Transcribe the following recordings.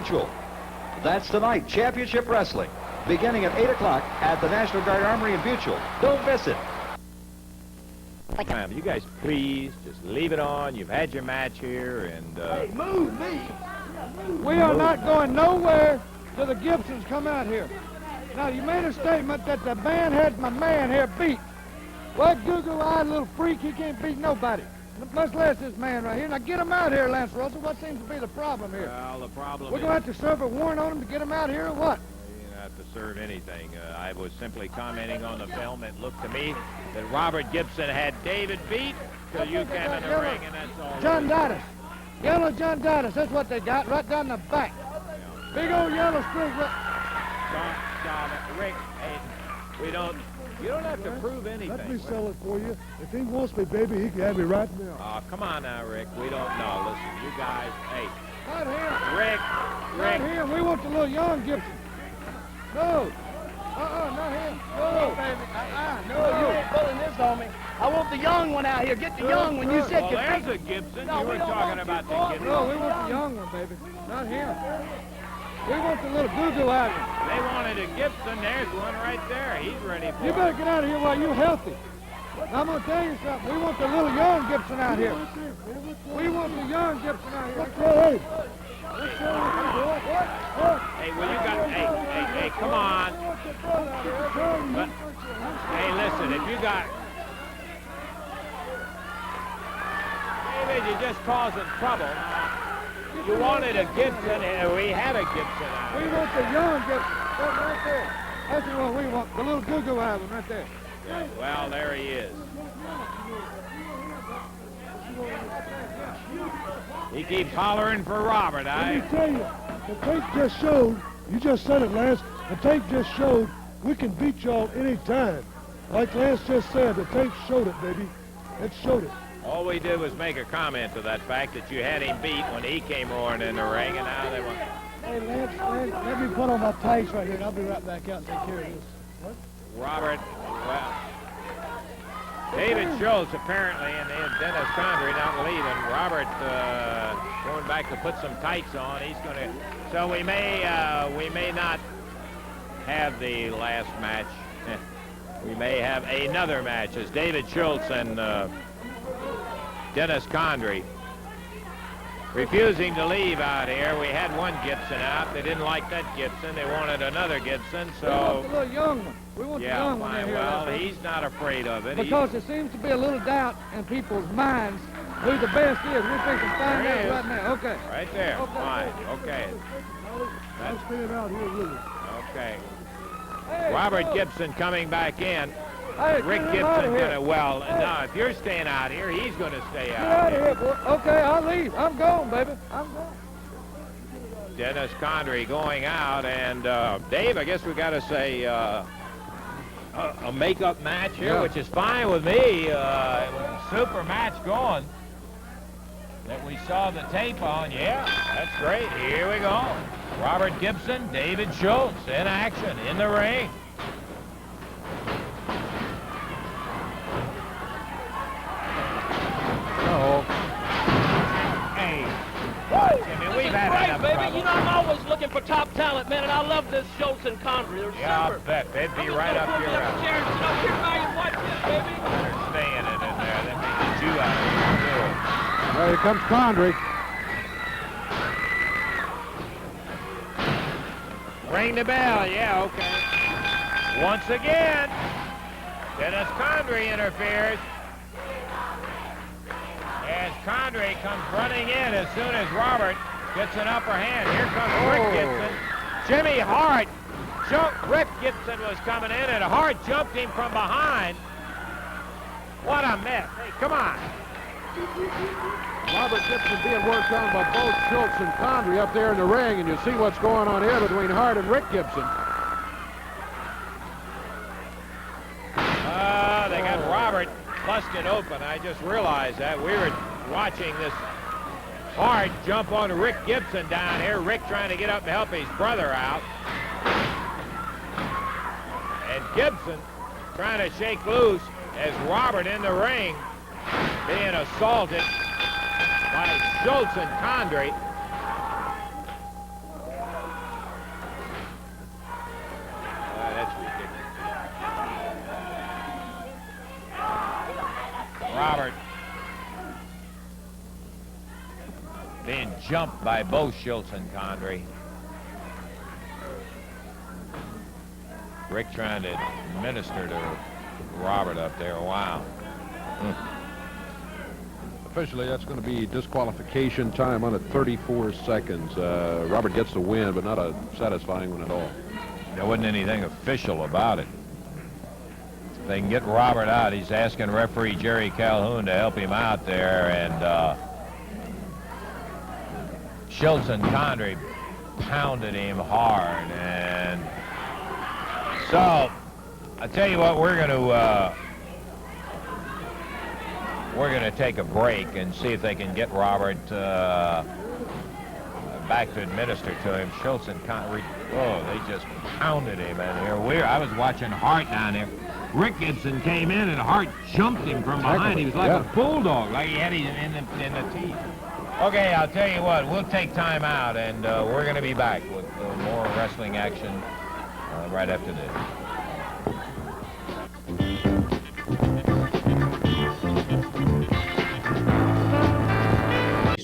Mutual. That's tonight, Championship Wrestling, beginning at 8 o'clock at the National Guard Armory in Mutual. Don't miss it. You guys please just leave it on. You've had your match here, and Hey, move me. We are not going nowhere till the Gibsons come out here. Now, you made a statement that the band had my man here beat. Well, Google-eyed little freak, he can't beat nobody. Much less this man right here. Now, get him out here, Lance Russell. What seems to be the problem here? well, the problem We're is going to have to serve a warrant on him to get him out here or what? you don't have to serve anything. I was simply commenting on the film. It looked to me that Robert Gibson had David beat till you came in the ring, and that's all. John Dottis. Yellow John Dottis. That's what they got right down the back. Big old yellow streak. Stop it. Rick, hey, you don't have to prove anything. Let me sell it for you. If he wants me, baby, he can have me right now. Oh, come on now, Rick. We don't know. Listen, you guys, hey, Not him. Rick. Not him. We want the little young Gibson. No. Not him. No. No, you ain't pulling this on me. I want the young one out here. Get the young one. You said Well, you there's think. a Gibson. No, You we were don't talking want about you, the boy. Gibson. No, we want the young one, baby. Not him. We want the little goo-goo-eyed one. They wanted a Gibson. There's one right there. He's ready for You it. better get out of here while you're healthy. Now, I'm going to tell you something. We want the little young Gibson out here. We want the young Gibson out here. Hey, Hey, well, you got, hey, come on. But, hey, listen, if you got, David, you're just causing trouble. You wanted a Gibson, and we had a Gibson out We here. want the young Gibson. That's right there. That's the one we want. The little goo-goo-eyed one right there. Yeah, well, there he is. He keeps hollering for Robert. let me tell you, the tape just showed, you just said it, Lance, the tape just showed we can beat y'all any time. Like Lance just said, the tape showed it, baby. It showed it. All we did was make a comment to that fact that you had him beat when he came roaring in the ring, and now they want. Hey, Lance, let me put on my tights right here, and I'll be right back out and take care of this. Robert, well, David Schultz apparently, and then Dennis Condrey not leaving. Robert going back to put some tights on. He's going to. So we may not have the last match. We may have another match as David Schultz and Dennis Condrey refusing to leave out here. We had one Gibson out. They didn't like that Gibson. They wanted another Gibson, We want the so little young one. We want the yeah, young one in fine. here. Well, right he's not afraid of it. because there seems to be a little doubt in people's minds who the best is. We're fixing to find There he out is. right now. Okay. Right there. Okay. Fine. Okay. I'll stand out here with you. Okay. Hey, Robert no. Gibson coming back in. Hey, Rick get him out of Gibson here. gonna, well, no, if you're staying out here, he's gonna stay Get out out of here. here, boy. Okay, I'll leave. I'm gone, baby. I'm gone. Dennis Condrey going out, and Dave, I guess we gotta say a makeup match here, which is fine with me. It was a super match going that we saw the tape on. Yeah, that's great. Here we go. Robert Gibson, David Schultz in action in the ring. Hey, Jimmy, we've had Great, enough baby. trouble. You know, I'm always looking for top talent, man, and I love this Schultz and Condrey. They're Yeah, I'll super. bet. They'd be right up your alley. Chair and sit up here by you and watch this, baby. They're staying it in there. They make a Jew out of you, Well, here comes Condrey. Ring the bell. Yeah, okay. Once again, Dennis Condrey interferes. As Condrey comes running in as soon as Robert gets an upper hand. Here comes Rick Gibson. Jimmy Hart. Rick Gibson was coming in, and Hart jumped him from behind. What a mess. Hey, come on. Robert Gibson being worked on by both Schultz and Condrey up there in the ring, and you see what's going on here between Hart and Rick Gibson. They got Robert busted open. I just realized that. We were watching this Hart jump on Rick Gibson down here. Rick trying to get up to help his brother out. And Gibson trying to shake loose as Robert in the ring being assaulted by Schultz and Condrey. jump by both Schultz and Condrey. Rick trying to minister to Robert up there. Wow. Officially, that's going to be disqualification time on at 34 seconds. Robert gets the win, but not a satisfying one at all. There wasn't anything official about it. If they can get Robert out, he's asking referee Jerry Calhoun to help him out there, and Schultz and Condrey pounded him hard, and so I tell you what, we're going to take a break and see if they can get Robert back to administer to him. Schultz and Condrey, oh, they just pounded him in here. I was watching Hart down there. Rick Gibson came in and Hart jumped him from behind. He was like a bulldog, like he had him in the teeth. Okay, I'll tell you what, we'll take time out, and we're going to be back with more wrestling action right after this.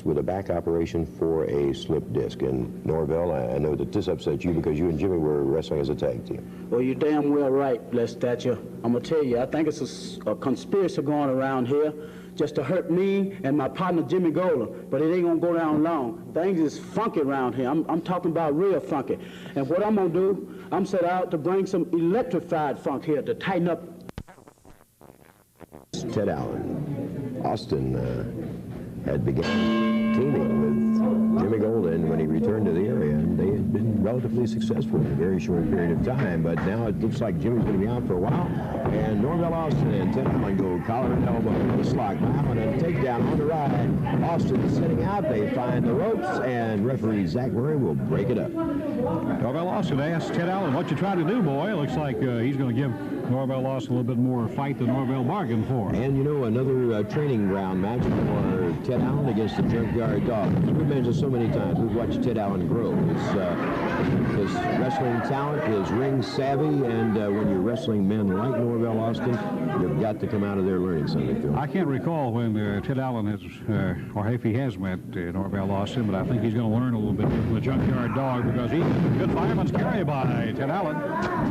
With a back operation for a slip disc. And Norvell, I know that this upset you because you and Jimmy were wrestling as a tag team. Well, you're damn well right, Les Thatcher. I'm going to tell you, I think it's a conspiracy going around here just to hurt me and my partner Jimmy Golden, but it ain't going to go down long. Things is funky around here. I'm talking about real funky. And what I'm going to do, I'm set out to bring some electrified funk here to tighten up. Ted Allen, Austin had begun teaming with Jimmy Golden when he returned to the area, and they had been relatively successful in a very short period of time, but now it looks like Jimmy's going to be out for a while, and Norvell Austin and Ted Allen go collar and elbow with a slog. Now on a takedown on the right, Austin sitting out, they find the ropes, and referee Zach Murray will break it up. Norvell Austin asked Ted Allen, what you trying to do, boy? It looks like he's going to give Norvell Austin a little bit more fight than Norvell bargained for. And, you know, another training ground match for Ted Allen against the Junkyard Dog. We've mentioned so many times, we've watched Ted Allen grow. His wrestling talent, his ring savvy, and when you're wrestling men like Norvell Austin, you've got to come out of there learning something, Phil. I can't recall when Ted Allen has, or if he has met Norvell Austin, but I think he's going to learn a little bit from the Junkyard Dog because he's a good fireman's carry by Ted Allen.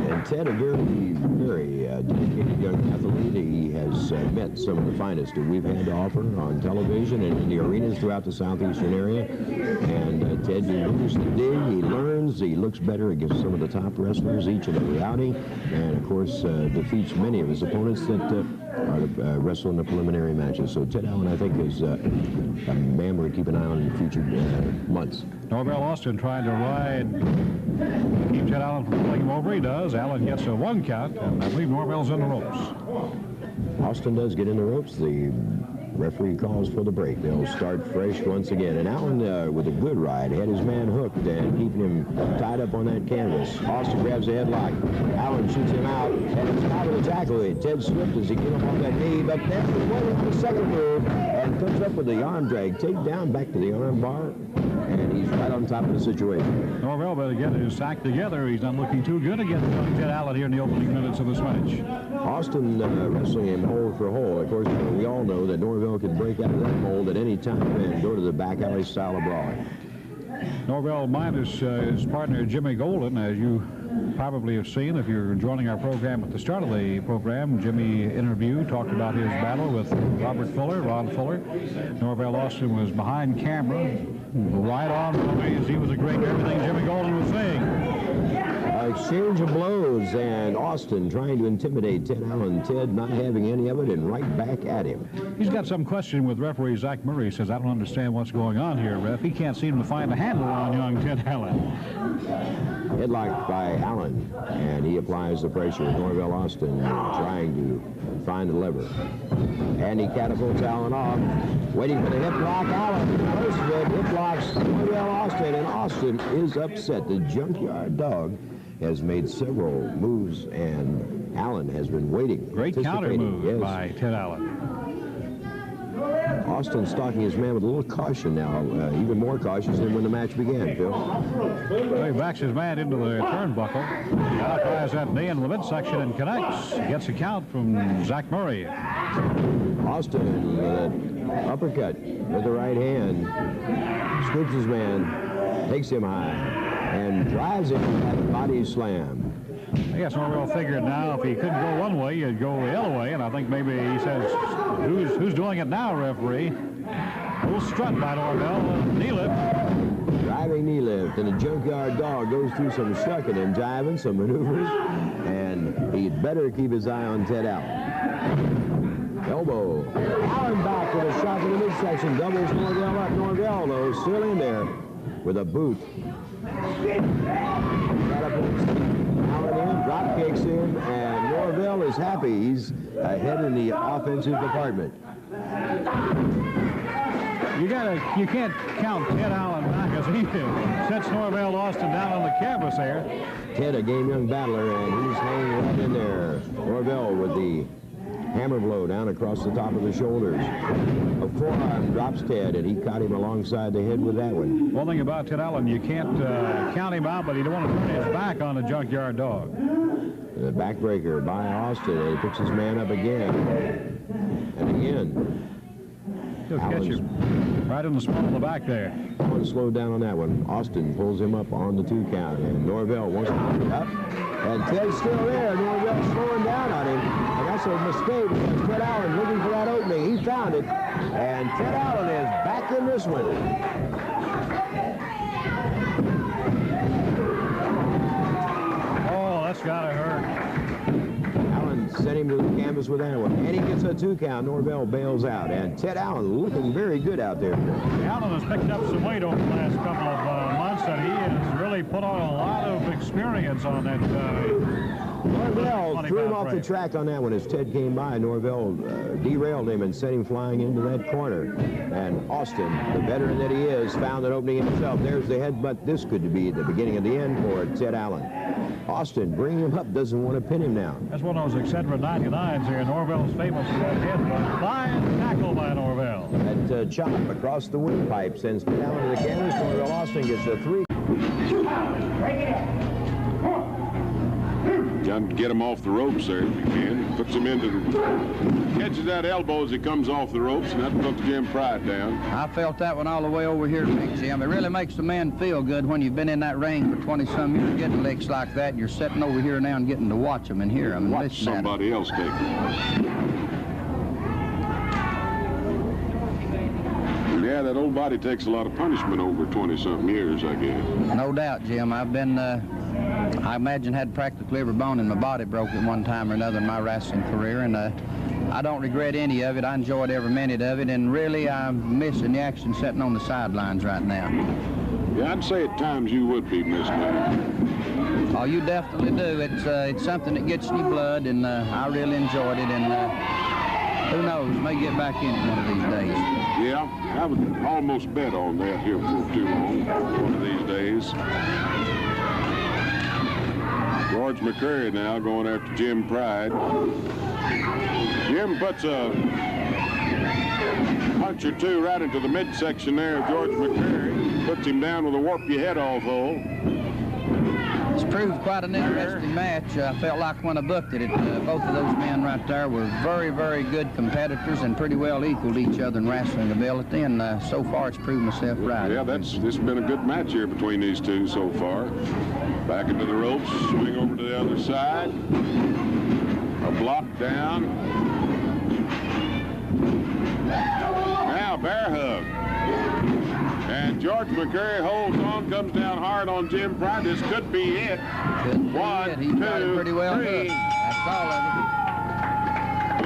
And Ted, a very dedicated young athlete. He has met some of the finest that we've had to offer on television and in the arenas throughout the southeastern area. And Ted, he knows the dig, he learns, he looks better against some of the top wrestlers each and every outing, and of course defeats many of his opponents that wrestle in the preliminary matches. So Ted Allen, I think, is a man we're to keep an eye on in the future months. Norvell Austin trying to keep Ted Allen from pulling him over. He does. Allen gets a 1 count, and I believe Norvell's in the ropes. Austin does get in the ropes. The referee calls for the break. They'll start fresh once again. And Allen, with a good ride, had his man hooked and keeping him tied up on that canvas. Austin grabs the headlock. Allen shoots him out, and it's out of the tackle. Ted slipped as he came up on that knee, but then he went into the second move and comes up with the arm drag. Take down back to the arm bar, and he's right on top of the situation. Norvell better get his sack together. He's not looking too good against Ted Allen here in the opening minutes of this match. Austin wrestling him hold for hold. Of course, we all know that Norvell can break out of that mold at any time and go to the back alley style of brawling. Norvell minus his partner Jimmy Golden, as you probably have seen if you're joining our program at the start of the program. Jimmy interviewed, talked about his battle with Robert Fuller, Ron Fuller. Norvell Austin was behind camera, right on as he was agreeing to everything Jimmy Golden was saying. Exchange of blows, and Austin trying to intimidate Ted Allen. Ted not having any of it and right back at him. He's got some question with referee Zach Murray. He says, I don't understand what's going on here, ref. He can't seem to find a handle on young Ted Allen. Headlock by Allen, and he applies the pressure. Norvell Austin trying to find the lever. And he catapults Allen off, waiting for the hip lock. Allen first hip locks Norvell Austin, and Austin is upset. The Junkyard Dog has made several moves, and Allen has been waiting. Great counter move by Ted Allen. Austin stalking his man with a little caution now, even more cautious than when the match began, Phil. Well, he backs his man into the turnbuckle. He applies that knee in the midsection and connects. Gets a count from Zach Murray. Austin with an uppercut with the right hand. scoops his man, takes him high, and drives him with that body slam. I guess Norvell figured now if he couldn't go one way, he'd go the other way, and I think maybe he says, who's doing it now, referee? A little strut by Norvell, knee lift. Driving knee lift, and the Junkyard Dog goes through some shucking and jiving, some maneuvers, and he'd better keep his eye on Ted Allen. Elbow. Allen back with a shot to the midsection, doubles Norvell up. Norvell, though, still in there with a boot. Got up Allen in, drop kicks in, and Norvell is happy. He's ahead in the offensive department. You can't count Ted Allen back as he sets Norvell Austin down on the canvas there. Ted, a game young battler, and he's hanging right in there. Norvell with the hammer blow down across the top of the shoulders. A forearm drops Ted, and he caught him alongside the head with that one. One thing about Ted Allen, you can't count him out, but you don't want to turn his back on the Junkyard Dog. The backbreaker by Austin, and he picks his man up again. And again. He'll catch you right in the small of the back there. Want to slow down on that one. Austin pulls him up on the 2 count, and Norvell wants to put it up. And Ted's still there. Norvell's slowing down on him. And that's a mistake because Ted Allen looking for that opening. He found it. And Ted Allen is back in this one. Oh, that's got to hurt. Sent him to the canvas with that one. And he gets a 2 count. Norvell bails out. And Ted Allen looking very good out there. Allen has picked up some weight over the last couple of months, and he has really put on a lot of experience on that. Norvell threw him off the track on that one as Ted came by. Norvell derailed him and sent him flying into that corner. And Austin, the veteran that he is, found an opening himself. There's the headbutt. This could be the beginning of the end for Ted Allen. Austin, bringing him up, doesn't want to pin him now. That's one of those Excedrin 99s here. Norvell's famous for that headbutt. Fine tackle by Norvell. That chop across the windpipe sends Ted Allen to the canvas. Norvell Austin gets a 3. Got to get him off the ropes there if you can. Puts him into the... Catches that elbow as he comes off the ropes, and that puts Jim Pride down. I felt that one all the way over here, Jim. It really makes the man feel good when you've been in that ring for 20-some years, getting licks like that, and you're sitting over here now and getting to watch them and hear them and watch somebody else take them. Yeah, that old body takes a lot of punishment over 20-something years, I guess. No doubt, Jim. I've been... I imagine had practically every bone in my body broke at one time or another in my wrestling career, and I don't regret any of it. I enjoyed every minute of it, and really I'm missing the action sitting on the sidelines right now. Yeah, I'd say at times you would be missing it. Oh, you definitely do. It's something that gets in your blood, and I really enjoyed it, and who knows, may get back in it one of these days. Yeah, I would almost bet on that here for too long, one of these days. George McCrary now going after Jim Pride. Jim puts a punch or two right into the midsection there of George McCrary. Puts him down with a warp your head off hole. It's proved quite an interesting match. I felt like when I booked it, both of those men right there were very, very good competitors and pretty well equaled each other in wrestling ability, and so far it's proved myself right. Yeah, this has been a good match here between these two so far. Back into the ropes, swing over to the other side. A block down. Now bear hug. And George McCrary holds on, comes down hard on Jim Pride. This could be it. He got it pretty well hooked. That's all of it.